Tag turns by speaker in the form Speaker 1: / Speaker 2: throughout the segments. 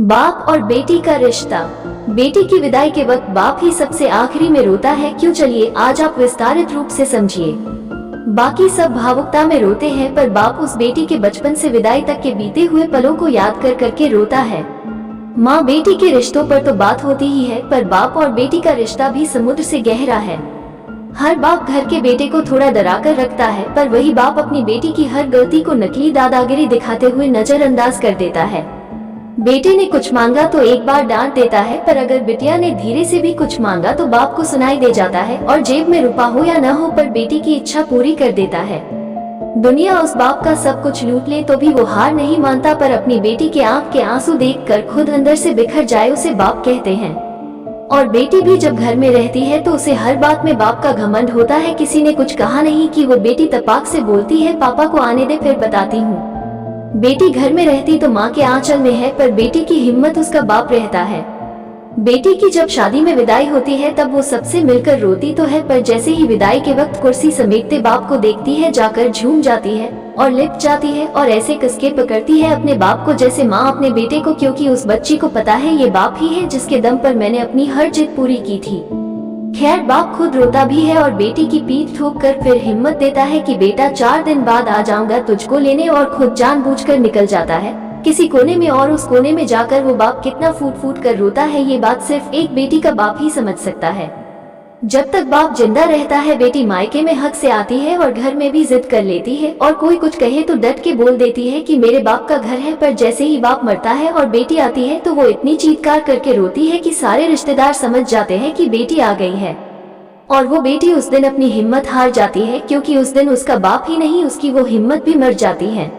Speaker 1: बाप और बेटी का रिश्ता। बेटी की विदाई के वक्त बाप ही सबसे आखिरी में रोता है। क्यों, चलिए आज आप विस्तारित रूप से समझिए। बाकी सब भावुकता में रोते हैं, पर बाप उस बेटी के बचपन से विदाई तक के बीते हुए पलों को याद कर करके रोता है। माँ बेटी के रिश्तों पर तो बात होती ही है, पर बाप और बेटी का रिश्ता भी समुद्र से गहरा है। हर बाप घर के बेटे को थोड़ा डरा कर रखता है, पर वही बाप अपनी बेटी की हर गलती को नकली दादागिरी दिखाते हुए नजरअंदाज कर देता है। बेटे ने कुछ मांगा तो एक बार डांट देता है, पर अगर बिटिया ने धीरे से भी कुछ मांगा तो बाप को सुनाई दे जाता है और जेब में रुपया हो या न हो पर बेटी की इच्छा पूरी कर देता है। दुनिया उस बाप का सब कुछ लूट ले तो भी वो हार नहीं मानता, पर अपनी बेटी के आंख के आंसू देखकर खुद अंदर से बिखर जाए उसे बाप कहते हैं। और बेटी भी जब घर में रहती है तो उसे हर बात में बाप का घमंड होता है। किसी ने कुछ कहा नहीं कि वो बेटी तपाक से बोलती है, पापा को आने दे फिर बताती हूँ। बेटी घर में रहती तो माँ के आंचल में है, पर बेटी की हिम्मत उसका बाप रहता है। बेटी की जब शादी में विदाई होती है तब वो सबसे मिलकर रोती तो है, पर जैसे ही विदाई के वक्त कुर्सी समेटते बाप को देखती है जाकर झूम जाती है और लिप जाती है और ऐसे कसके पकड़ती है अपने बाप को जैसे माँ अपने बेटे को, क्योंकि उस बच्ची को पता है ये बाप ही है जिसके दम पर मैंने अपनी हर जिद पूरी की थी। खैर बाप खुद रोता भी है और बेटी की पीठ ठोक कर फिर हिम्मत देता है कि बेटा 4 दिन बाद आ जाऊंगा तुझको लेने, और खुद जानबूझकर निकल जाता है किसी कोने में, और उस कोने में जाकर वो बाप कितना फूट फूट कर रोता है ये बात सिर्फ एक बेटी का बाप ही समझ सकता है। जब तक बाप जिंदा रहता है बेटी मायके में हक से आती है और घर में भी जिद कर लेती है, और कोई कुछ कहे तो डट के बोल देती है कि मेरे बाप का घर है। पर जैसे ही बाप मरता है और बेटी आती है तो वो इतनी चीत्कार करके रोती है कि सारे रिश्तेदार समझ जाते हैं कि बेटी आ गई है। और वो बेटी उस दिन अपनी हिम्मत हार जाती है, क्योंकि उस दिन उसका बाप ही नहीं उसकी वो हिम्मत भी मर जाती है।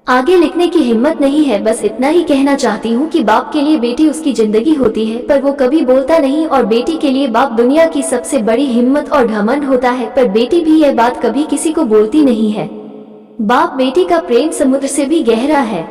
Speaker 1: आगे लिखने की हिम्मत नहीं है, बस इतना ही कहना चाहती हूँ कि बाप के लिए बेटी उसकी जिंदगी होती है, पर वो कभी बोलता नहीं, और बेटी के लिए बाप दुनिया की सबसे बड़ी हिम्मत और घमंड होता है, पर बेटी भी यह बात कभी किसी को बोलती नहीं है। बाप बेटी का प्रेम समुद्र से भी गहरा है।